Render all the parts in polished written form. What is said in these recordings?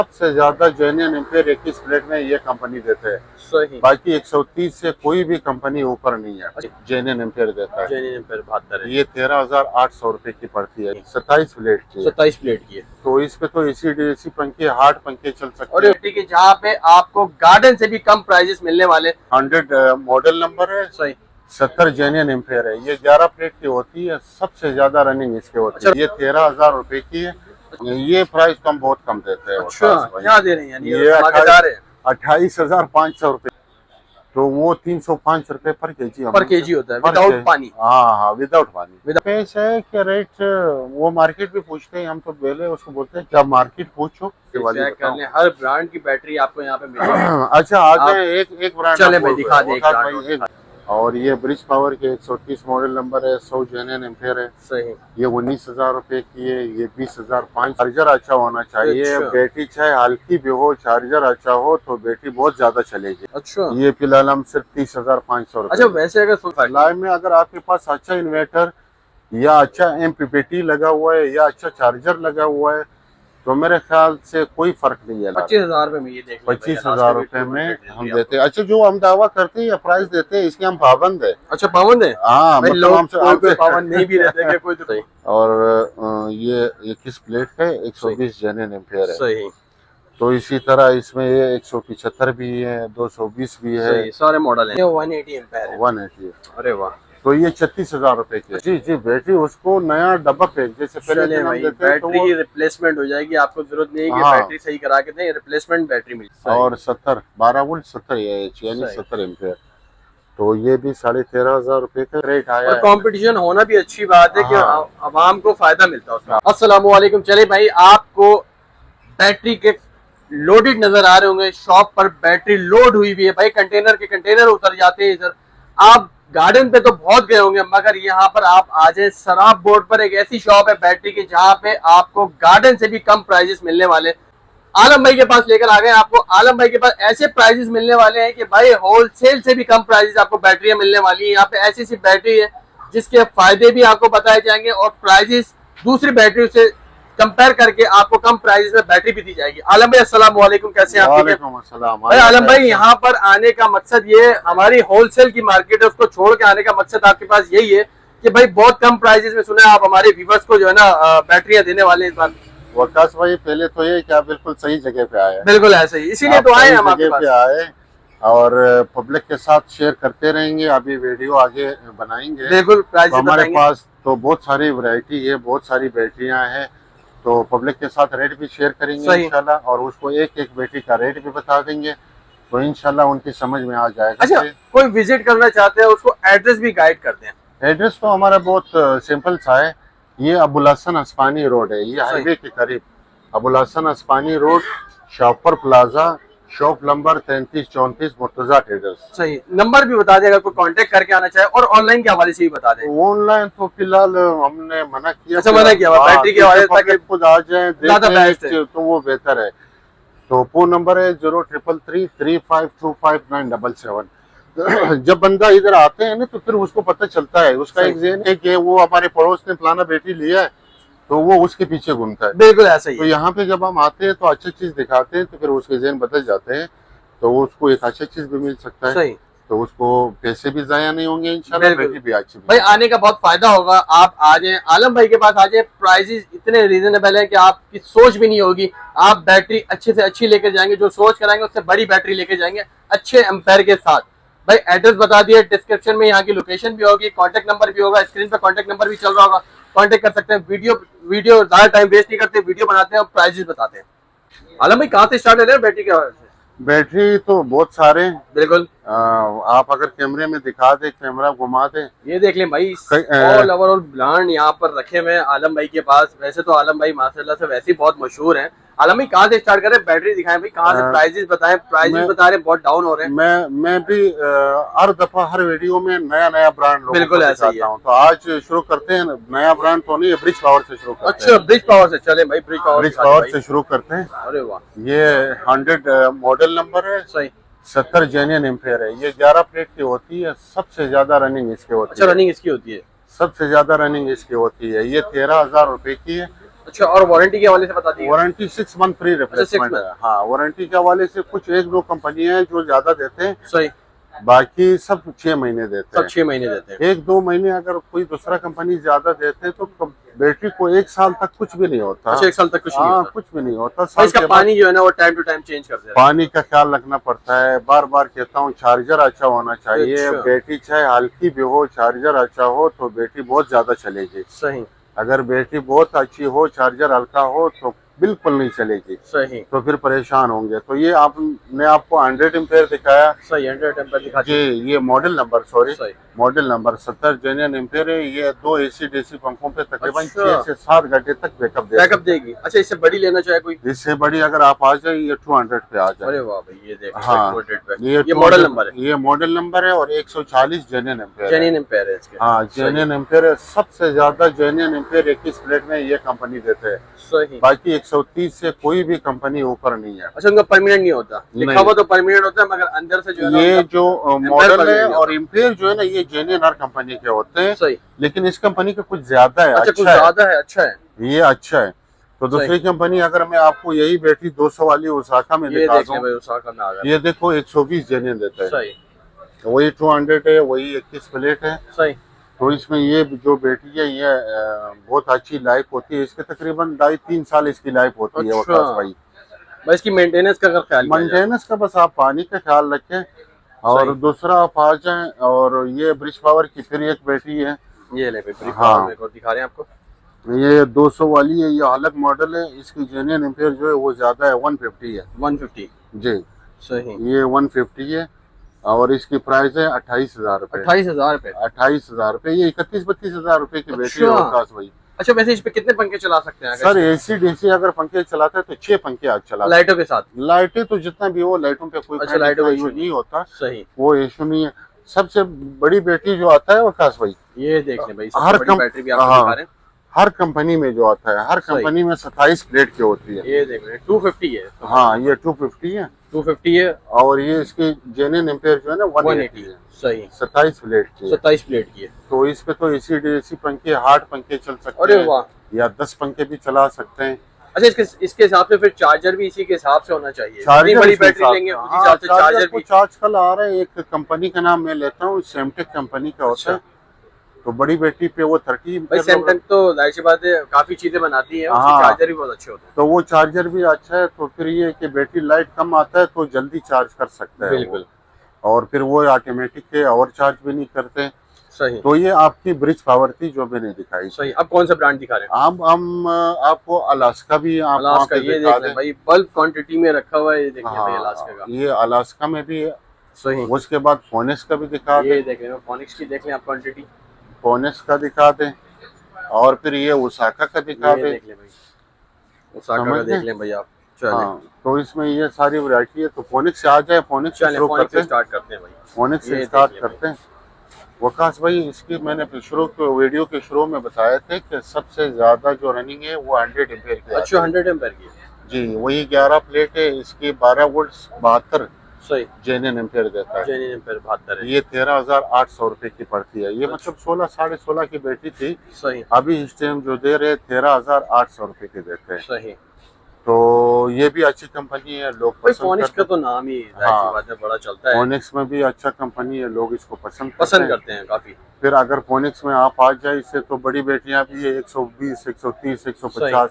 सबसे ज्यादा genuine ampere 21 plate में ये कंपनी देते हैं। सही। बाकी 130 से कोई भी कंपनी ऊपर नहीं है, जेन्युइन एम्पेयर देता है। जेन्युइन एम्पेयर 72 है। ये 13,800 रुपए की पड़ती है, 27 प्लेट की। 27 प्लेट की है। तो इस पे तो एसी डीसी पंखे, हार्ड पंखे चल सकते और हैं। की जहाँ पे आपको गार्डन से भी कम प्राइजेस मिलने वाले। 100 मॉडल नंबर है। सही। 70 जेन्युइन एम्पेयर है। ये 11 प्लेट की होती है, सबसे ज्यादा रनिंग इसके होती है। ये 13,000 रुपए की है। ये प्राइस तो हम बहुत कम देते हैं। अच्छा, क्या दे रहे हैं? ये 28,500 रुपए। तो वो 305 रुपए पर केजी होता है, विदाउट पानी। हाँ हाँ, विदाउट पानी। पेश है कि रेट वो मार्केट भी पूछते हैं, हम तो पहले उसको बोलते हैं क्या मार्केट पूछो। हर ब्रांड की बैटरी आपको यहाँ पे मिलेगी। अच्छा, आ जाए एक ब्रांड चले भाई दिखा दे। और ये ब्रिज पावर के 130 मॉडल नंबर है, 100 जेन्युइन एम्पेयर है। सही। ये 19,000 रुपए की है। ये 20,500। चार्जर अच्छा होना चाहिए। अच्छा। बैटरी चाहे हल्की भी हो, चार्जर अच्छा हो तो बैटरी बहुत ज्यादा चलेगी। अच्छा। ये फिलहाल हम सिर्फ 30,500 रुपए। अच्छा, वैसे अगर लाइव में अगर आपके पास अच्छा इन्वर्टर या अच्छा MPPT लगा हुआ है या अच्छा चार्जर लगा हुआ है तो मेरे ख्याल से कोई फर्क नहीं है। 25,000 में ये देख 25,000 रुपए में हम देते हैं। अच्छा, जो हम दावा करते हैं या प्राइस देते हैं इसके हम पाबंद है। अच्छा, पाबंद है। हाँ, मतलब हमसे पाबंद नहीं भी रहते कोई तो। और ये 21 प्लेट है, 120 जेन्युइन एम्पेयर है। सही। तो इसी तरह इसमें ये 175 भी है, 220 भी है। सारे मॉडल है। 180 एम्पेयर है। 180। अरे वाह। तो ये 36,000 रुपए की। जी जी, बैटरी उसको नया डब्बा पैक जैसे पहले दिन हम देते हैं, बैटरी की रिप्लेसमेंट हो जाएगी। आपको जरूरत नहीं है कि बैटरी सही करा के दें, रिप्लेसमेंट बैटरी मिलती है। और 12 वोल्ट 70 यानी 70 एम्पेयर। तो ये भी 13,500 रुपए का रेट आया। और कंपटीशन होना भी अच्छी बात है कि आवाम को फायदा मिलता है उसका। अस्सलाम वालेकुम। चले भाई, आपको बैटरी के लोडेड नजर आ रहे होंगे। शॉप पर बैटरी लोड हुई हुई है भाई, कंटेनर के कंटेनर उतर जाते हैं इधर। आप गार्डन पे तो बहुत गए होंगे, मगर यहाँ पर आप आ जाए सराफ बोर्ड पर। एक ऐसी शॉप है बैटरी की जहाँ पे आपको गार्डन से भी कम प्राइजेस मिलने वाले। आलम भाई के पास लेकर आ गए आपको। आलम भाई के पास ऐसे प्राइजेस मिलने वाले हैं कि भाई होलसेल से भी कम प्राइजेस आपको बैटरियां मिलने वाली है। यहाँ पे ऐसी सी बैटरी है जिसके फायदे भी आपको बताए जाएंगे और प्राइजेस दूसरी बैटरी से कंपेयर करके आपको कम प्राइस में बैटरी भी दी जाएगी। आलम भाई अस्सलाम वालेकुम, कैसे हैं आप? भाई आलम भाई, यहाँ पर आने का मकसद ये, हमारी होलसेल की मार्केट है उसको छोड़ के आने का मकसद आपके पास यही है कि भाई बहुत कम प्राइसेस में सुना है आप हमारे व्यूअर्स को जो है ना बैटरियां देने वाले इस बार। वकास भाई, पहले तो ये क्या बिल्कुल सही जगह पे आए। बिल्कुल ऐसे ही, इसीलिए तो आए हम आपके पास। आए और पब्लिक के साथ शेयर करते रहेंगे। अभी वीडियो आगे बनाएंगे। बिल्कुल। तो हमारे पास तो बहुत सारी वैरायटी है, बहुत सारी बैटरियां हैं। तो पब्लिक के साथ रेट भी शेयर करेंगे इंशाल्लाह, और उसको एक एक बैटरी का रेट भी बता देंगे तो इंशाल्लाह उनकी समझ में आ जाएगा। अच्छा, कोई विजिट करना चाहते हैं उसको एड्रेस भी गाइड करते हैं। एड्रेस तो हमारा बहुत सिंपल सा है। ये अबुल हसन अस्पानी रोड है, ये हाईवे के करीब Abul Hasan Isphani road, shopper plaza, shop number 3334, Murtaza traders. सही। नंबर भी बता दें अगर कोई कांटेक्ट करके आना चाहे, और ऑनलाइन के हवाले से भी बता दें। ऑनलाइन तो फिलहाल हमने मना किया। अच्छा, मना किया बैटरी के हवाले से खुद आ जाए तो वो बेहतर है। तो फोन नंबर है 033335259777। जब बंदा इधर आते हैं ना तो फिर उसको पता चलता है, उसका एक ज़हन है कि वो हमारे पड़ोस ने फलाना बैटरी लिया है तो वो उसके पीछे घूमता है। बिल्कुल ऐसा ही। तो यहाँ पे जब हम आते हैं तो अच्छी चीज दिखाते हैं तो फिर उसके ज़हन बदल जाते हैं, तो उसको एक अच्छी चीज भी मिल सकता है। सही। तो उसको पैसे भी जाया नहीं होंगे इंशाल्लाह, बैटरी भी अच्छी। भाई आने का बहुत फायदा होगा। आप आ जाए, आलम भाई के पास आ जाए। प्राइसेस इतने रीजनेबल है कि आपकी सोच भी नहीं होगी। आप बैटरी अच्छे से अच्छी लेकर जाएंगे, जो सोच कराएंगे उससे बड़ी बैटरी लेके जाएंगे अच्छे एम्पेयर के साथ। भाई एड्रेस बता दिए, डिस्क्रिप्शन में यहाँ की लोकेशन भी होगी, कॉन्टेक्ट नंबर भी होगा, स्क्रीन पर कॉन्टेक्ट नंबर भी चल रहा होगा, कॉन्टेक्ट कर सकते हैं। वीडियो ज्यादा टाइम वेस्ट नहीं करते, वीडियो बनाते हैं और प्राइसेस बताते हैं। आलम भाई कहाँ से स्टार्ट है बैटरी के हवाले से? बैटरी तो बहुत सारे। बिल्कुल। आप अगर कैमरे में दिखा दे, कैमरा घुमा दे, ये देख लें भाई, ऑल ओवरऑल ब्रांड यहाँ पर रखे हुए हैं आलम भाई के पास। वैसे तो आलम भाई माशाल्लाह से वैसे ही बहुत मशहूर हैं। आलम भाई कहाँ से स्टार्ट करें, बैटरी दिखाएं भाई, कहाँ से प्राइजेस बताएं। प्राइजेस बता रहे हैं बहुत डाउन हो रहे हैं। मैं भी हर दफा हर वीडियो में नया नया ब्रांड बिल्कुल ऐसा ही है। तो आज शुरू करते हैं, नया ब्रांड तो नहीं, ब्रिज पावर से शुरू करते हैं। अच्छा, ब्रिज पावर से चले भाई, ब्रिज पावर से शुरू करते हैं। अरे वाह। ये 100 मॉडल नंबर है। सही। 70 जेन्युइन एम्पेयर है। ये 11 प्लेट की होती है, सबसे ज्यादा रनिंग इसकी होती है। अच्छा, रनिंग इसकी होती है। सबसे ज्यादा रनिंग इसकी होती है। ये 13,000 रुपए की है। अच्छा, और वारंटी के हवाले से बता दीजिए। Warranty 6 month free replacement month। है। हाँ, वारंटी के हवाले से कुछ एक दो कंपनियां हैं जो ज्यादा देते हैं, सही, बाकी सब 6 महीने देते सब हैं। 6 महीने देते हैं। एक दो महीने अगर कोई दूसरा कंपनी ज्यादा देते हैं तो बैटरी को 1 साल तक कुछ भी नहीं होता। अच्छा, 1 साल तक कुछ नहीं हाँ, होता। कुछ भी नहीं होता। तो साल इसका के बाद पानी जो है ना वो टाइम टू टाइम चेंज करते हैं। पानी का ख्याल रखना पड़ता है। बार बार कहता हूँ, चार्जर अच्छा होना चाहिए। अच्छा। बैटरी चाहे हल्की भी हो, चार्जर अच्छा हो तो बैटरी बहुत ज्यादा चलेगी। सही अगर बैटरी बहुत अच्छी हो, चार्जर हल्का हो तो बिल्कुल नहीं चलेगी, सही तो फिर परेशान होंगे। तो ये आपने आपको 100 एम्पेयर दिखाया सही, 100 टेम्पर दिखा जी। ये मॉडल नंबर सही। मॉडल नंबर 70 जेन्युइन एम्पेयर है। ये 2 AC DC पंखों पे तकरीबन अच्छा। 6 से 7 घंटे तक बैकअप बैकअप देगी। अच्छा, इससे बड़ी लेना चाहे कोई? इससे बड़ी अगर आप आ जाए, ये 200 पे आ जाए। अरे वाह भाई, ये देखो हाँ, 200 पे। ये ये मॉडल नंबर है। ये मॉडल नंबर है और 140 जेन्युइन एम्पेयर है। जेन्युइन एम्पेयर है इसके। हाँ, जेन्युइन एम्पेयर है। सबसे ज्यादा जेन्युइन एम्पेयर 21 प्लेट में ये कंपनी देते हैं। सही। बाकी 130 से कोई भी कंपनी ऊपर नहीं है। अच्छा, उनका परमानेंट नहीं होता, लिखा हुआ तो परमानेंट होता है, मगर अंदर से जो है ना ये उनका जो मॉडल है और एम्पेयर जो है ना, ये जेन्युइन हर कंपनी के होते हैं। सही। लेकिन इस कंपनी का कुछ ज्यादा है। अच्छा, कुछ अच्छा ज्यादा है। अच्छा है, ये अच्छा है। तो दूसरी कंपनी अगर मैं आपको यही बैटरी 200 वाली ओसाका में ये दिखा देख ले दूं, भाई, ओसाका में आ गया। ये देखो 120 जेन्युइन देता है। सही वही 200 है, वही 21 प्लेट है। सही। तो इसमें ये जो बैटरी है ये बहुत अच्छी लाइफ होती है। इसके तकरीबन 2.5-3 साल इसकी लाइफ होती है। अच्छा। वकास भाई, भाई इसकी मेंटेनेंस का अगर ख्याल किया जाए। मेंटेनेंस का बस आप पानी का ख्याल रखें। और सही। दूसरा आप आ जाए, और ये ब्रिज पावर की फिर एक बैटरी है। ये ले भाई, ब्रिक हाँ। पावर मेरे को दिखा रहे हैं आपको। ये 200 वाली है, ये अलग मॉडल है। इसकी जेन्युइन एम्पेयर जो है वो ज्यादा है, 150 है 150। जी। सही। ये 150 है और इसकी प्राइस है 28,000 रुपए। 28,000 रुपए। 28,000 रुपए। ये 31-32 हजार रुपए की बैटरी है अच्छा। वकास भाई। अच्छा, वैसे इस पे कितने पंखे चला सकते हैं सर AC DC अगर पंखे चलाते हैं तो 6 पंखे आज चलाते हैं। लाइटों के साथ? लाइटें तो जितना भी हो, लाइटों पे कोई अच्छा, लाइटों का यूज नहीं होता, सही। वो इशू नहीं है। सबसे बड़ी बैटरी जो आता है वकास भाई, ये देख ले भाई, हर सबसे बड़ी बैटरी भी आपको हाँ, दिखा रहे हैं। हर कंपनी में जो आता है, हर कंपनी में 27 प्लेट की होती है। ये देख रहे हैं 250 है। हाँ, ये 250 है 250 है और ये इसकी जेन्युइन एम्पेयर जो है ना 180 है। सही। 27 प्लेट की है। 27 प्लेट की है। तो इस पे तो AC DC पंखे 8 पंखे चल सकते अरे हैं वाह। या 10 पंखे भी चला सकते हैं। अच्छा, इसके हिसाब से फिर चार्जर भी इसी के हिसाब से होना चाहिए। चार्जर जितनी बड़ी इसके बैटरी हिसाब लेंगे से, उसी हिसाब से चार्जर भी। कुछ आजकल आ रहे हैं, एक कंपनी का नाम मैं लेता हूँ, सैमटेक कंपनी का होता है। तो बड़ी बैटरी पे वो 30 भाई सैमसंग तो जाहिर सी बात है काफी चीजें बनाती है, उसके हाँ। चार्जर भी बहुत अच्छे होते हैं। तो वो चार्जर भी अच्छा है। तो फिर ये कि बैटरी लाइट कम आता है तो जल्दी चार्ज कर सकता है बिल्कुल। वो। और फिर वो ऑटोमेटिक है और चार्ज भी नहीं करते। सही। तो ये आपकी ब्रिज पावर थी जो मैंने दिखाई। सही। अब कौन सा ब्रांड दिखा रहे हैं? अब हम आपको अलास्का भी आप वहाँ अलास्का, पे ये दिखा देख लें दें। भाई, बल्क क्वांटिटी में रखा हुआ है, ये देखिए भाई हाँ, अलास्का का। ये अलास्का में भी है। सही। उसके बाद फोनिक्स का भी दिखा ये दें। देख लें, फोनिक्स की देख लें आप क्वांटिटी। फोनिक्स का दिखा दें और फिर ये ओसाका का दिखा ये दें। देख लें भाई, ओसाका समझ का देख गए? लें भाई आप। चलें हाँ, तो इसमें ये सारी वैरायटी है। तो फोनिक्स से आ जाए, फोनिक्स से चलें, शुरू फोनिक्स करते से हैं। स्टार्ट करते हैं भाई। फोनिक्स ये से देख स्टार्ट लें करते हैं। वकास भाई, इसकी मैंने वीडियो के शुरू में बताए थे कि सबसे ज्यादा जो रनिंग है वो 100 एम्पेयर की आती अच्छा, है। 100 एम्पेयर की है। जी, वही 11 प्लेट है। इसकी 12 वोल्ट 72 सही। जेन्युइन एम्पेयर देता है। जेन्युइन एम्पेयर 72 है। ये 13,800 रुपए की पड़ती है। ये मतलब 16 साढ़े 16 की बैटरी थी। सही। अभी इस टाइम जो दे रहे 13,800 रुपए की देते हैं। सही। तो ये भी अच्छी कंपनी है, लोग भाई पसंद फोनिक्स का करते तो नाम ही जाहिर सी हाँ। बात है बड़ा चलता है, फोनिक्स में भी अच्छा कंपनी है, लोग इसको पसंद पसंद हैं। करते हैं काफी। फिर अगर फोनिक्स में आप आ जाए, इससे तो बड़ी बैटरियां भी है, 120 130 150।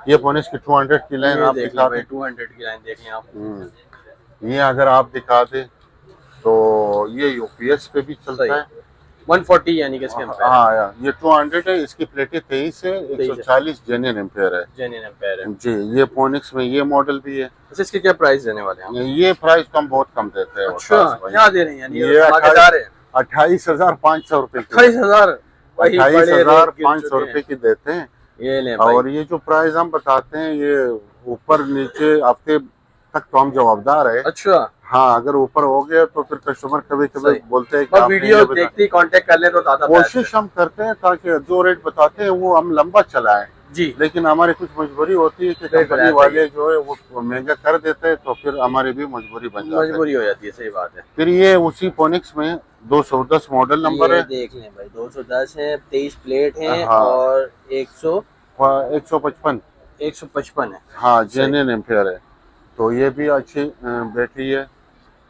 ये फोनिक्स की 200 की लाइन आप देख दिखा लें भाई, दें। 200 की लाइन देख लें आप। ये अगर आप दिखा दें तो ये UPS पे भी चलता है। 140 यानी कि इसके एम्पेयर। हाँ यार, ये 200 है। इसकी प्लेटें 23 है, 140 जेन्युइन एम्पेयर है। जेन्युइन एम्पेयर है जी। ये फोनिक्स में ये मॉडल भी है। अच्छा, इसके क्या प्राइस देने वाले हैं? ये प्राइस तो हम बहुत कम देते हैं। अच्छा, क्या दे रहे हैं? यानी ये धमाकेदार है। 28,500 रुपए की। 28,000 28,500 रुपए की देते हैं। ये ले भाई। और ये जो प्राइस हम बताते हैं, ये ऊपर नीचे हफ्ते तक तो हम जवाबदार है। अच्छा। हाँ, अगर ऊपर हो गया तो फिर कस्टमर कभी कभी बोलते हैं कि बस आपने वीडियो ये बता- देखते ही कांटेक्ट कर ले तो ज्यादा कोशिश हम करते हैं ताकि जो रेट बताते हैं वो हम लंबा चलाएं। जी। लेकिन हमारी कुछ मजबूरी होती है कि कंपनी वाले जो है वो महंगा कर देते हैं, तो फिर हमारी भी मजबूरी बन जाती है। मजबूरी हो जाती है, सही बात है। फिर ये उसी फोनिक्स में 210 मॉडल नंबर है। देख लें भाई, 210 है, 23 प्लेट है हाँ। और 100 155। 155 है। हाँ, जेन्युइन एम्पेयर है। तो ये भी अच्छी बैटरी है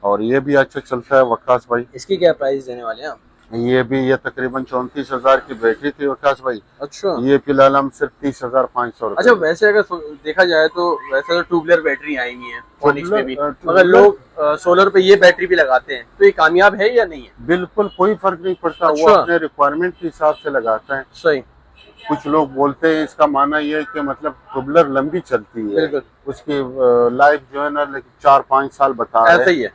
और ये भी अच्छा चलता है वकास भाई। इसकी क्या प्राइस देने वाले हैं आप? ये तकरीबन 34,000 की बैटरी थी वकास भाई। अच्छा। ये फिलहाल हम सिर्फ 30,500 अच्छा, वैसे अगर देखा जाए तो वैसे तो ट्यूबलर बैटरी आई हुई है फोनिक्स में भी, ट्यूबलर- मगर लोग सोलर पे ये बैटरी भी लगाते हैं, तो ये कामयाब है या नहीं है? बिल्कुल कोई फर्क नहीं पड़ता। वो अच्छा। अपने रिक्वायरमेंट के हिसाब से लगाता है। सही। कुछ लोग बोलते हैं इसका माना ये है कि मतलब ट्यूबलर लंबी चलती है, बिल्कुल। उसकी लाइफ जो है ना 4-5 साल बता रहे ऐसा हैं। ही है।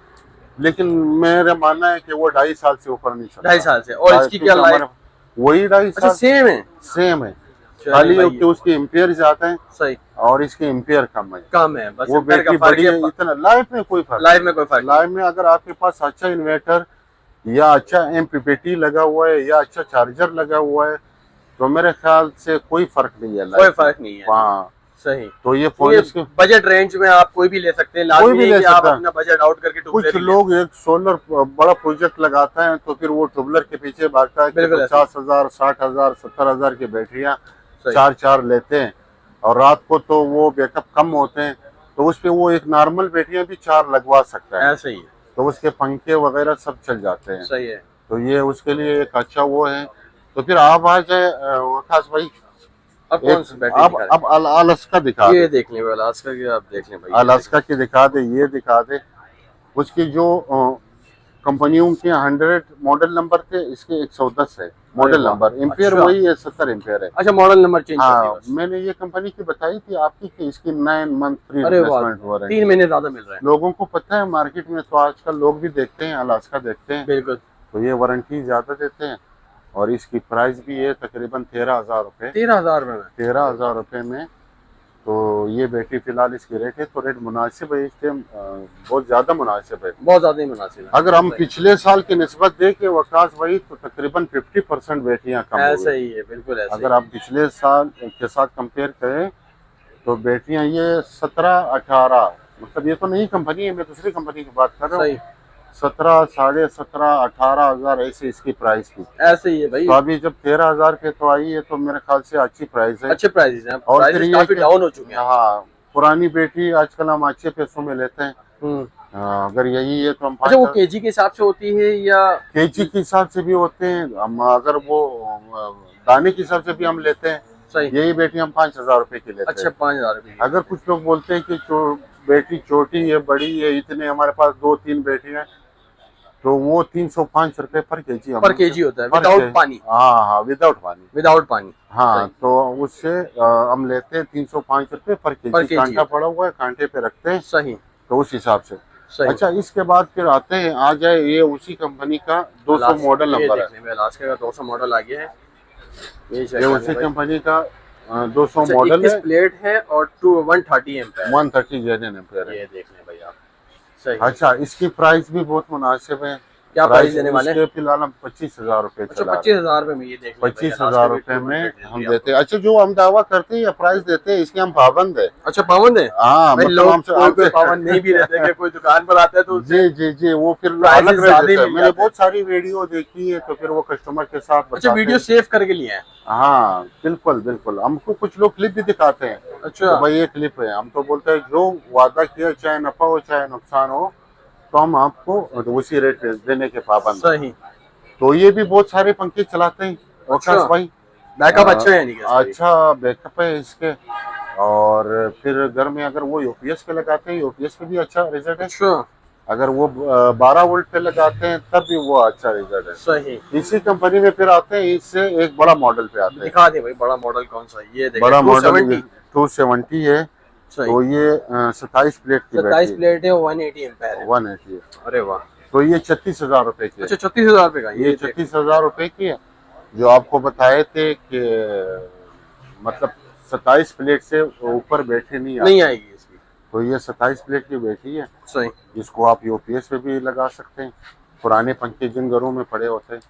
लेकिन मेरा मानना है कि वो 2.5 साल से ऊपर नहीं चलता। 2.5 साल से। और इसकी क्या क्योंकि लाइफ? हमारा वही 2.5 अच्छा, साल सेम है। सेम है। चलिए खाली भाई, कि उसके एम्पियर ज्यादा है सही और इसके एम्पियर कम है। कम है, बस वो एम्पेयर का बैटरी फर्क बड़ी है। है। इतना लाइफ में कोई फर्क लाइफ में कोई फर्क लाइफ में अगर आपके पास अच्छा इन्वर्टर या अच्छा एमपीपीटी लगा हुआ है या अच्छा चार्जर लगा हुआ है तो मेरे ख्याल से कोई फर्क नहीं है। कोई फर्क नहीं है। हाँ, सही। तो ये ये फोनिक्स के बजट रेंज में आप कोई भी ले सकते हैं, लाजमी कोई भी नहीं ले कि आप सकता है। अपना बजट आउट करके कुछ ट्यूबलर ही लें। लोग एक सोलर बड़ा प्रोजेक्ट लगाता है तो फिर वो ट्यूबलर के पीछे भागता है कि बिल्कुल ऐसा। 50,000, 60,000, 70,000 की बैटरियां सही। 4 लेते हैं और रात को तो वो बैकअप कम होते हैं तो उस पे वो एक नॉर्मल बैटरियां भी 4 लगवा सकता है। ऐसा ही है। तो उसके पंखे वगैरह सब चल जाते हैं। सही है। तो ये उसके लिए एक अच्छा वो है। तो फिर आप आ जाए वकास भाई, अब कौन सी बैटरी दिखा रहे अब अलास्का दिखा हैं? ये दे। देख लें भाई, अलास्का की आप देख लें भाई। अलास्का की दिखा दे, ये दिखा दे। उसकी जो कंपनियों के 100 मॉडल नंबर थे, इसके 110 है मॉडल वाह, नंबर। एम्पियर अच्छा। वही है, 70 एम्पियर है। अच्छा, मॉडल नंबर चेंज कर दिया हाँ, बस। मैंने ये कंपनी की बताई थी आपकी कि इसकी 9 मंथ फ्री अरे वाह, रिप्लेसमेंट हो रहा 3 है। महीने ज्यादा मिल रहा है। लोगों को पता है मार्केट में, तो आजकल लोग भी देखते हैं, अलास्का देखते हैं, बिल्कुल। तो ये वारंटी ज्यादा देते हैं और इसकी प्राइस भी है तकरीबन 13,000 रुपए। 13,000 में? 13,000 रुपए में। तो ये बैटरी फिलहाल इसकी रेट है, तो रेट मुनासिब है इस टाइम, बहुत ज्यादा मुनासिब है। बहुत ज्यादा ही मुनासिब है। अगर हम पिछले साल की निस्बत देखें वकास भाई तो तकरीबन 50% बैटरियां कम हो ऐसा गई। ही है, बिल्कुल ऐसा अगर आप पिछले साल के साथ कंपेयर करें तो बैटरियां ये 17-18, मतलब ये तो नई कंपनी है, मैं दूसरी कंपनी की बात कर रहा हूँ, 17, 17.5, 18,000 ऐसे इसकी प्राइस थी। ऐसे ही है भाई। तो अभी जब 13,000 पे तो आई है तो मेरे ख्याल से अच्छी प्राइस है। अच्छे प्राइसेस हैं, और फिर प्राइसेस ये काफी डाउन हो चुके हैं। हाँ, पुरानी बैटरी आजकल हम अच्छे पैसों में लेते हैं। अगर यही है तो हम अच्छा, वो केजी के हिसाब से होती है या केजी के हिसाब से भी होते हैं। हम अगर वो दाने के हिसाब से भी हम लेते हैं। सही। यही बैटरी हम 5,000 रुपए की लेते अच्छा, हैं। 5,000 रुपये। अगर कुछ लोग बोलते हैं कि बैटरी छोटी है, बड़ी है, इतने हमारे पास 2-3 बैटरी है, तो वो 305 रुपए पर केजी होता है, विदाउट पानी। हाँ, विदाउट पानी। विदाउट पानी। हाँ, तो उससे हम लेते हैं 305 रुपए पर केजी। कांटा पड़ा हुआ है, कांटे पे रखते हैं। सही। तो उस हिसाब से। सही। अच्छा, इसके बाद फिर आते हैं, आ जाए ये उसी कंपनी का 200 मॉडल नंबर है। अलास्का का 200 मॉडल आ गया है। ये उसी कंपनी का 200 मॉडल है। प्लेट है और 130 एम्पेयर। 130 जेन्युइन एम्पेयर है। ये देख लें भाई आप। सही। अच्छा, इसकी प्राइस भी बहुत मुनासिब है। क्या प्राइस देने वाले हैं? फिलहाल हम 25,000 रुपए। अच्छा, 25,000 रुपए में ये देख 25,000 रुपए में हम देते हैं। अच्छा, जो हम दावा करते हैं या प्राइस देते हैं, इसके हम पाबंद है। अच्छा, पाबंद है। हाँ, मतलब कोई पाबंद नहीं भी रहते कि कोई दुकान पर आता है तो जी जी जी, वो फिर अलग रेट देता है। मैंने बहुत सारी वीडियो देखी है तो फिर वो कस्टमर के साथ। अच्छा, वीडियो सेव करके लिए है? हाँ, बिल्कुल बिल्कुल। हमको कुछ लोग क्लिप भी दिखाते हैं। अच्छा। तो भाई ये क्लिप है, हम तो बोलते हैं जो वादा किया, चाहे नफा हो चाहे नुकसान हो, तो हम आपको उसी रेट पे देने के पाबंद। सही। तो ये भी बहुत सारे पंखे चलाते हैं वकास भाई। बैकअप अच्छा है? नहीं, अच्छा बैकअप है इसके। और फिर घर में अगर वो यूपीएस पे लगाते हैं, यूपीएस पे भी अच्छा रिजल्ट है। अच्छा। अगर वो 12 वोल्ट पे लगाते हैं तब भी वो अच्छा रिजल्ट है। सही। इसी कंपनी में फिर आते हैं, इससे एक बड़ा मॉडल पे आते हैं। दिखा दे भाई, बड़ा मॉडल कौन सा है? ये देखो, बड़ा मॉडल 270 है। तो ये 27 प्लेट की 27 प्लेट है, 180 एम्पेयर है। 180 है। अरे वाह। तो ये 36,000 रुपए की है। अच्छा, 36,000 रुपए का? ये 36,000 रुपए की है। जो आपको बताए थे कि मतलब 27 प्लेट से ऊपर बैटरी नहीं आएगी इसकी। तो ये 27 प्लेट की बैटरी है। सही। जिसको आप यूपीएस पे भी लगा सकते हैं। पुराने पंखे जिन घरों में पड़े होते हैं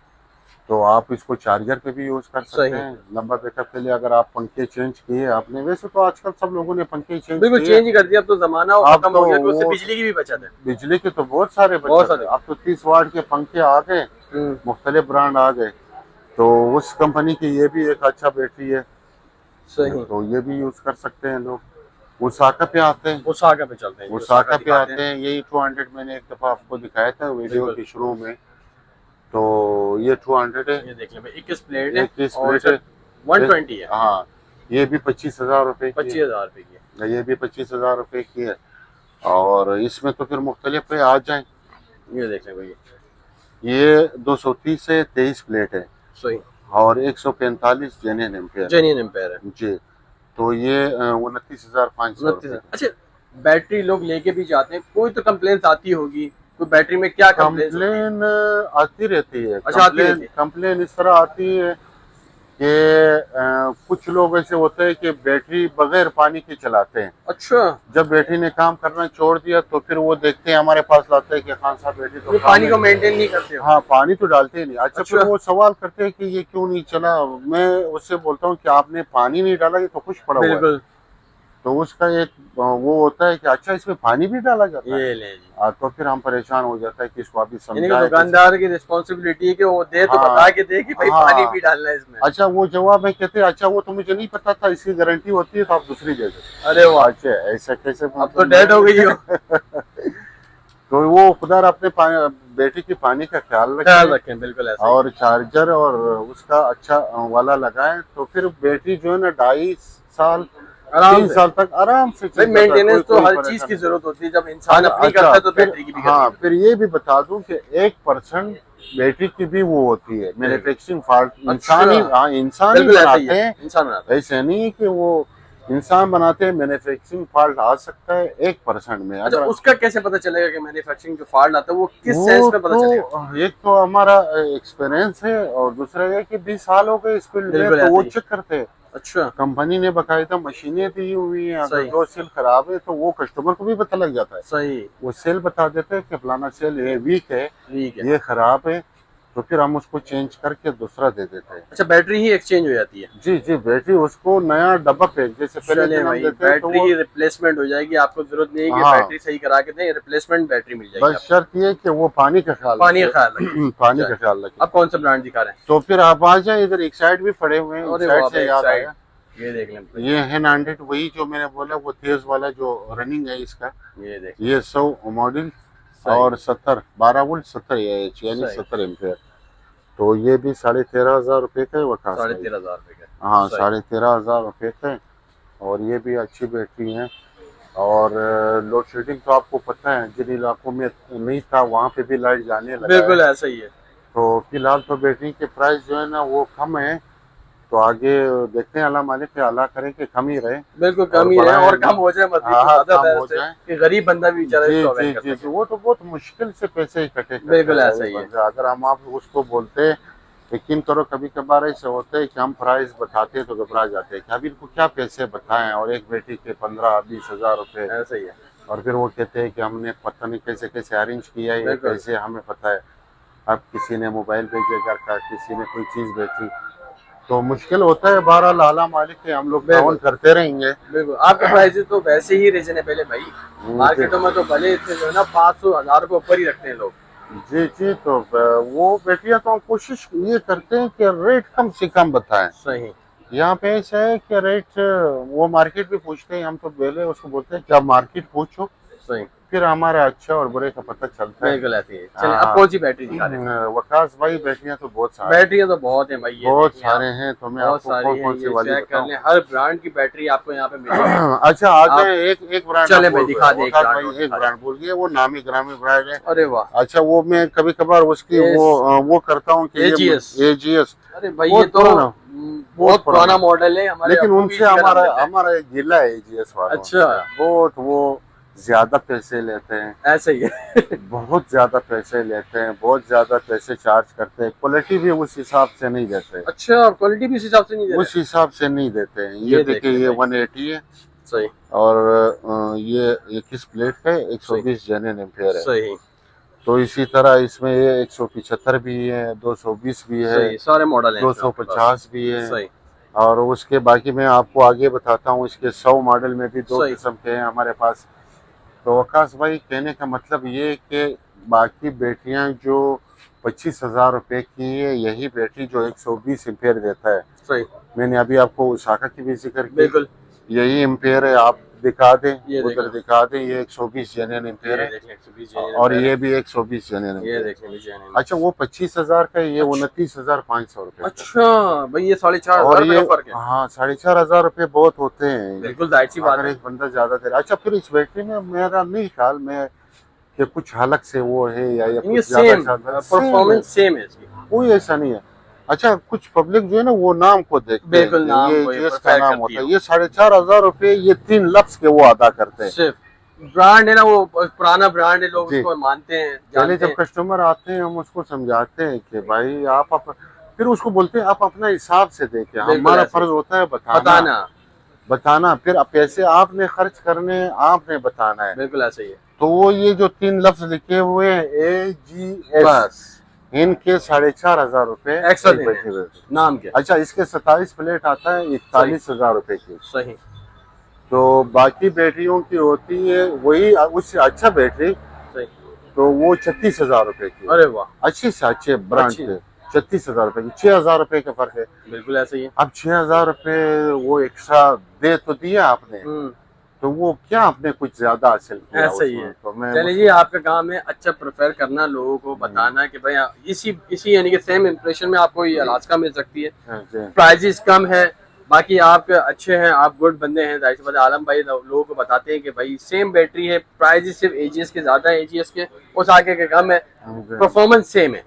तो आप इसको चार्जर पे भी यूज कर सकते हैं लंबा बैकअप के लिए। अगर आप पंखे चेंज किए आपने, वैसे तो आजकल सब लोगों ने पंखे चेंज ही कर दिया। अब तो जमाना खत्म हो गया, उससे बिजली की भी बचत है। बिजली के तो बहुत सारे अब तो 30 वाट के पंखे आ गए, मुख्तलिफ ब्रांड आ गए। तो उस कंपनी की ये भी एक अच्छा बैटरी है। सही। तो ये भी यूज कर सकते हैं लोग। ओसाका पे आते हैं, ओसाका पे चलते हैं, ओसाका पे दिखाते आते हैं। यही 200 मैंने एक दफा आपको दिखाया था वीडियो बिल्कुल। के शुरू में। तो ये 200 है, ये देख लें भाई, 21 प्लेट है 21 और प्लेट है। 120 है, हाँ, ये भी 25,000 रुपए की 25,000 रुपए की है। है। ये भी 25,000 रुपए की है। और इसमें तो फिर मुख्तलिफ पे आ जाए। ये देख लें भाई, ये 230 से 23 प्लेट है सही। और 145 जेन्युइन एम्पेयर जेन्युइन एम्पेयर है। जी। तो ये 29,500 रुपए। अच्छा, बैटरी लोग लेके भी जाते हैं, कोई तो कंप्लेंट आती होगी, कोई बैटरी में क्या कंप्लेंट? कंप्लेन आती रहती है। अच्छा, आती रहती है। कंप्लेन इस तरह आती है कि कुछ लोग ऐसे होते हैं कि बैटरी बगैर पानी के चलाते हैं। अच्छा, जब बैटरी ने काम करना छोड़ दिया तो फिर वो देखते हैं, हमारे पास लाते हैं कि खान साहब बैटरी तो ये पानी को मेंटेन नहीं करते हो? हाँ, पानी तो डालते ही नहीं। अच्छा, फिर अच्छा। वो सवाल करते हैं कि ये क्यों नहीं चला। मैं उससे बोलता हूँ कि आपने पानी नहीं डाला, ये तो कुछ पड़ा हुआ है। बिल्कुल। तो उसका एक वो होता है कि अच्छा इसमें पानी भी डाला जाता है। ये ले जी। तो फिर हम परेशान हो जाता है कि इसको अभी यानी कि समझाए। दुकानदार की रिस्पॉन्सिबिलिटी है कि वो दे तो हाँ। बता के दे कि भाई हाँ। पानी भी डालना है इसमें। अच्छा, वो जवाब में कहते हैं अच्छा वो तो मुझे नहीं पता था, इसकी गारंटी होती है तो आप दूसरी दे दो। अरे वाह, अच्छा, ऐसा कैसे? अब तो डेड हो गई हो। तो वो खुदा अपने बेटी की पानी का ख्याल ख्याल रखें रखें, बिल्कुल ऐसा ही। और चार्जर और उसका अच्छा वाला लगाएं। तो फिर बैटरी जो है ना 2.5 साल आराम 3 से। साल तक आराम से भाई चल जाता है। मेंटेनेंस तो कोई हर परेशानी चीज की नहीं। जरूरत होती है, जब इंसान अपनी अच्छा, करता है तो फिर बैटरी की भी हाँ, करनी फिर ये भी बता दूं कि 1% बैटरी की भी वो होती है मैन्युफैक्चरिंग फॉल्ट। इंसान ही अच्छा। हाँ, इंसान ही बिल्कुल ऐसा ही बनाते है, हैं। इंसान बनाता है। ऐसे नहीं है कि वो इंसान बनाते हैं। मैन्युफैक्चरिंग फॉल्ट आ सकता है 1% में। अच्छा, अगर उसका कैसे पता चलेगा कि मैन्युफैक्चरिंग जो फॉल्ट आता है वो किस वो सेंस में पता चलेगा? तो एक तो हमारा एक्सपीरियंस है और दूसरा ये कि 20 साल हो गए इस फील्ड में, बिल्कुल तो वो ऐसे ही। चेक करते हैं। अच्छा, कंपनी ने बकायदा मशीनें दी हुई हैं। अगर सही। जो सेल खराब है तो वो कस्टमर को भी पता लग जाता है। सही। वो सेल बता देते हैं कि फलाना सेल ये वीक है, ठीक है। ये खराब है, तो फिर हम उसको चेंज करके दूसरा दे देते हैं। अच्छा, बैटरी ही एक्सचेंज हो जाती है? जी जी, बैटरी उसको नया डब्बा पैक जैसे पहले चले दिन हम भाई, देते हैं तो बैटरी वो ही रिप्लेसमेंट हो जाएगी, आपको जरूरत नहीं है कि हाँ। बैटरी सही करा के दें, रिप्लेसमेंट बैटरी मिल जाएगी बस आपको। शर्त ये है कि वो पानी का ख्याल पानी का रखे। ख्याल रखें। पानी का ख्याल रखें। अब कौन सा ब्रांड दिखा रहे हैं? तो फिर आप आ जाए इधर, एक साइड भी पड़े हुए हैं। अरे साइड वाह, से बैक याद साइड। आया, ये देख लें, ये है 100, वही जो मैंने बोला वो तेज वाला जो रनिंग है इसका। ये देख। ये 100 मॉडल सही। और 70 12 वोल्ट 70 AH यानी सही। 70 एम्पेयर। तो ये भी 13,500 रुपए का है वकास भाई। 13,500 रुपए का। हाँ, सही। 13,500 रुपए का है। और ये भी अच्छी बैटरी है। और लोड शेडिंग तो आपको पता है, जिन इलाकों में नहीं था वहाँ पे भी लाइट जाने लगा बिल्कुल है। ऐसा ही है। तो फिलहाल तो बैटरी के प्राइस जो है ना वो कम है। तो आगे देखते हैं, अल्लाह मालिक अल्लाह करें कि कम ही रहे। बिल्कुल कम ही है और कम हो जाए मत हाँ, कम हो जाए कि गरीब बंदा भी बेचारा जी इसको जी अवेल कर जी सके। जी, वो तो बहुत मुश्किल से पैसे इकट्ठे करता बिल्कुल ऐसा ही है। बंदा। अगर हम आप उसको बोलते, यकीन करो कभी कभार ऐसे होते हैं कि हम प्राइस बताते हैं तो घबरा जाते हैं कि अभी इनको क्या पैसे बताएं, और एक बेटी के 15-20 हजार रुपए। ऐसा ही है। और फिर वो कहते हैं कि हमने पता नहीं कैसे कैसे अरेंज किया, ये बिल्कुल। कैसे हमें पता है। अब किसी ने मोबाइल भेजे घर का, किसी ने कोई चीज भेजी, तो मुश्किल होता है। बहरहाल आला मालिक के हम लोग बिल्कुल। ताउन करते रहेंगे। बिल्कुल, आपके प्राइस तो वैसे ही रीजनेबल है भाई। मार्केटों में तो भले इतने जो है ना 500-1000 रुपए ऊपर ही रखते हैं लोग। जी जी, तो वो बेटियां तो हम कोशिश ये करते हैं कि रेट कम से कम बताएं। सही। यहाँ पे ऐसा है कि रेट वो मार्केट भी पूछते हैं, हम तो पहले उसको बोलते हैं कि आप मार्केट पूछो, सही। फिर हमारा अच्छा और बुरे का पता चलता है। बिल्कुल ऐसी है। चलिए, अब कौन सी बैटरी दिखा रहे हैं? वकास भाई, बैटरियां तो बहुत सारी बैटरियां तो बहुत है भाई, ये बहुत देखिए आप। सारे हैं। तो मैं बहुत आपको सारी कौन है, कौन सी ये वाली चेक कर बताऊं? लें, हर ब्रांड की बैटरी आपको यहाँ पे मिलेगी। अच्छा, आ जाए एक ब्रांड चले आप भाई, बोल दिखा रहे दे हो। एक वकास ब्रांड भाई और एक दिखा ब्रांड बोल गए, वो नामी ग्रामी ब्रांड है। अरे वाह। अच्छा, वो मैं कभी कभार उसकी वो करता हूँ कि AGS। AGS अरे भाई, बहुत ये तो पुराना, बहुत पुराना मॉडल है हमारे। लेकिन अब्बू भी उनसे इसी का नाम हमारा लेते हैं। हमारा एक गिला है AGS वालों से। अच्छा। बहुत वो ज्यादा पैसे लेते हैं, ऐसा ही है। बहुत ज्यादा पैसे लेते हैं, बहुत ज्यादा पैसे चार्ज करते हैं। क्वालिटी भी उस हिसाब से नहीं देते। अच्छा, क्वालिटी भी उस हिसाब से नहीं दे उस हिसाब से नहीं देते हैं। ये ये देखिए, देखिए ये भाई। 180 है सही। और ये 21 प्लेट है, 120 जेन्युइन एम्पेयर है। सही। तो इसी तरह इसमें ये 175 भी है, 220 भी है, सही, सारे मॉडल हैं। 250 भी है। सही। और उसके बाकी मैं आपको आगे बताता हूँ। इसके 100 मॉडल में भी 2 सही। किस्म के हैं हमारे पास। तो वकास भाई, कहने का मतलब ये है कि बाकी बैटरियां जो 25,000 रुपए की है, यही बैटरी जो 120 एम्पेयर देता है। सही, मैंने अभी आपको उसाका की भी जिक्र की, बिल्कुल यही एम्पेयर है। आप दिखा दें, ये उधर देखो। दिखा दें, ये 120 जेन्युइन एम्पेयर ये है देखें 120 और ये भी 120 जेन्युइन ये एम्पेयर। देखें भी genuine। अच्छा, वो 25,000 का है, ये अच्छा। 29,500 रुपए का। अच्छा भाई, ये 4,500 और रुपए ये का फर्क है। हाँ 4,500 रुपए बहुत होते हैं, बिल्कुल जाहिर सी बात अगर है। एक बंदा ज्यादा दे रहा। अच्छा, फिर इस बैटरी में मेरा नहीं ख्याल में कि कुछ हलक से वो है या ये कुछ सेम ज्यादा परफॉर्मेंस सेम है इसकी। कोई ऐसा नहीं है। अच्छा, कुछ पब्लिक जो है ना वो नाम को देखते हैं बिल्कुल, कि नाम ये को ये जीएस का prefer नाम करती होता है। है। ये 4,500 रुपए ये 3 लफ्ज के वो अदा करते हैं। सिर्फ ब्रांड है ना, वो पुराना ब्रांड है, लोग जी। उसको मानते हैं, पहले जानते जब हैं। कस्टमर आते हैं हम उसको समझाते हैं कि भाई आप फिर उसको बोलते हैं आप अपना हिसाब से देखें, बिल्कुल हमारा ऐसे। फर्ज होता है बताना, बताना, फिर पैसे आपने खर्च करने हैं, आपने बताना है। बिल्कुल ऐसे ही है। तो वो ये जो 3 लफ्ज लिखे हुए हैं AGS, बस इनके 4,500 रुपए एक्स्ट्रा एक देने बैटरी में। नाम क्या। अच्छा, इसके 27 प्लेट आता है 41,000 रुपए की। सही, तो बाकी बैटरियों की होती है वही, उससे अच्छा बैटरी सही। तो वो 36,000 रुपए की। अरे वाह, अच्छी से अच्छे ब्रांड अच्छी। के 36,000 रुपए की, 6,000 रुपए का फर्क है। बिल्कुल ऐसे ही है। अब 6,000 रुपए वो एक्स्ट्रा दे तो दिया आपने, तो वो क्या आपने कुछ ज्यादा हासिल किया ऐसा ही उसमें? है। तो मैं चलिए जी, आपका काम है अच्छा प्रेफर करना, लोगों को बताना कि भाई इसी यानी कि सेम इंप्रेशन में आपको ये अलास्का मिल सकती है। जी। प्राइजेस कम है, बाकी आप अच्छे हैं, आप गुड बंदे हैं। जाहिर सी बात है, आलम भाई लोगों को बताते हैं कि भाई सेम बैटरी है, प्राइजेस सिर्फ एजीएस के ज्यादा है, एजीएस के उस आगे के कम है, परफॉर्मेंस सेम है।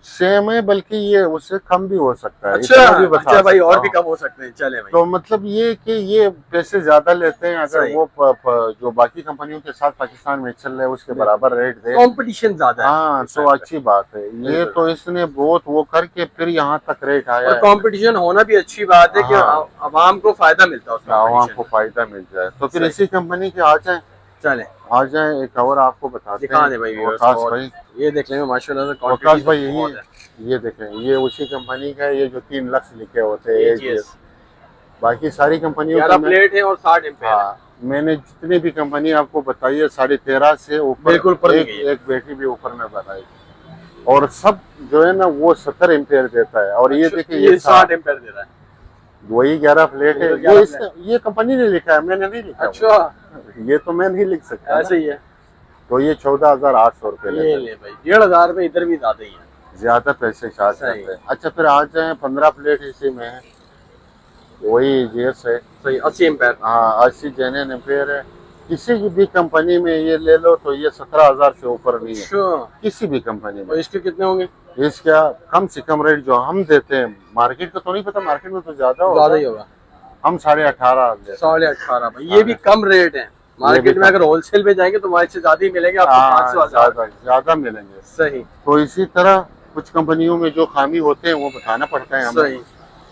सेम है, बल्कि ये उससे कम भी हो सकता है। अच्छा, इतना भी बता अच्छा भाई, और सकता भी हूँ। कम हो सकते हैं। चले भाई, तो मतलब ये कि ये पैसे ज्यादा लेते हैं, अगर सही। वो जो बाकी कंपनियों के साथ पाकिस्तान में चल रहे हैं उसके बराबर रेट दे, कंपटीशन ज्यादा है। हाँ तो अच्छी बात है। ये तो इसने बहुत वो करके फिर यहाँ तक रेट आया और है। कंपटीशन होना भी अच्छी बात है कि हाँ। आवाम को फायदा मिलता है उसमें, आवाम competition को में। फायदा मिल जाए तो फिर सही। इसी कंपनी के चले आ जाए एक और आपको बताते दिखा हैं। दे भाई, वकास भाई, ये देख लेंगे माशाल्लाह से वकास क्वांटिटी भाई बहुत है। ये देखें, ये उसी कंपनी का है, ये जो 3 लक्स लिखे होते हैं AGS। AGS। बाकी सारी कंपनियों 11 प्लेट है और 60 एम्पेयर है। हाँ, मैंने जितनी भी कंपनी आपको बताई है 13.5 से ऊपर बिल्कुल ऊपर नहीं गई है। एक बैटरी भी ऊपर में बताई, और सब जो है ना वो 70 एम्पेयर देता है। और ये देखिए ये 60 एम्पेयर दे रहा है। वही 11 प्लेट है। ये 11 ये कंपनी ने लिखा है, मैंने नहीं लिखा। अच्छा, ये तो मैं नहीं लिख सकता ऐसे ही है। तो ये 14,800 रुपए ये लेता है। ले भाई, 1,500 रुपए इधर भी ज्यादा ही है। ज्यादा पैसे चार्ज सही। करते हैं। अच्छा, फिर आ जाए 15 प्लेट इसी में है, वही जेस है। सही, 80 एम्पेयर। हाँ, 80 जेन्युइन एम्पेयर है। किसी भी कंपनी में ये ले लो तो ये 17,000 से ऊपर नहीं है, अच्छा, किसी भी कंपनी में। और इसके कितने होंगे? इसका कम से कम रेट जो हम देते हैं, मार्केट का तो नहीं पता, मार्केट में तो ज्यादा ज्यादा ही होगा। हम 18,500 देते हैं। 18,500 भाई, ये भी कम रेट है। मार्केट में अगर होलसेल पे जाएंगे तो वहाँ से ज्यादा ही मिलेंगे आपको, 500,000 ज्यादा मिलेंगे। सही। तो इसी तरह कुछ कंपनियों में जो खामी होते हैं वो बताना पड़ता है हमें, सही।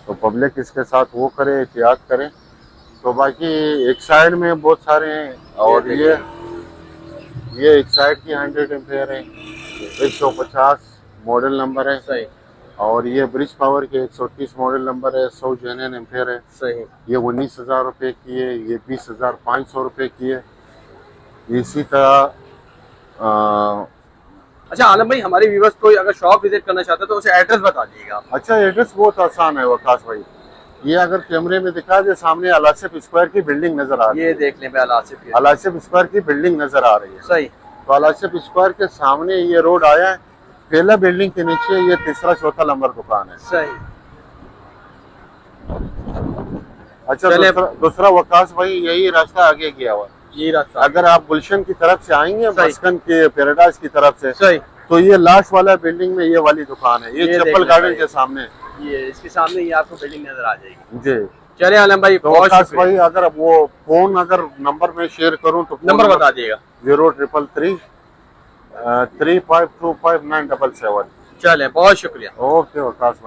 तो पब्लिक इसके साथ वो करे, एहतियात करे। तो बाकी एक साइड में बहुत सारे हैं, और ये एक साइड की 100 एम्पेयर है, 150 मॉडल नंबर है। सही। और ये ब्रिज पावर के 130 मॉडल नंबर है, 100 जेन्युइन एम्पेयर है। सही। ये 19,000 रुपए की है, ये 20,500 रुपए की है। इसी तरह अच्छा आलम भाई, हमारे व्यूअर्स कोई अगर शॉप विजिट करना चाहता है तो उसे एड्रेस बता दीजिएगा। अच्छा, एड्रेस बहुत आसान है वकास भाई। ये अगर कैमरे में दिखा दे, सामने अलासिफ स्क्वायर की बिल्डिंग नजर आ रही है। ये देख लें भाई, आसिफ अलासिफ स्क्वायर की बिल्डिंग नजर आ रही है। सही। तो अलासिफ स्क्वायर के सामने ये रोड आया है, पहला बिल्डिंग के नीचे ये तीसरा चौथा नंबर दुकान है। सही। अच्छा, दूसरा वकास भाई यही रास्ता आगे गया हुआ है। ये रास्ता अगर आप गुलशन की तरफ से आएंगे, सही। मस्कन के पैराडाइज की तरफ से, सही, तो ये लास्ट वाला बिल्डिंग में ये वाली दुकान है, ये ये चप्पल देख गार्डन भाई। के सामने। ये इसके सामने ये आपको बिल्डिंग नजर आ जाएगी। जी। चलिए आलम भाई, तो बहुत वकास शुक्रिया। भाई, अगर वो फोन अगर नंबर में शेयर करूं तो नंबर बता दिएगा। 0333 3525 977। चले, बहुत शुक्रिया। ओके वकास भाई।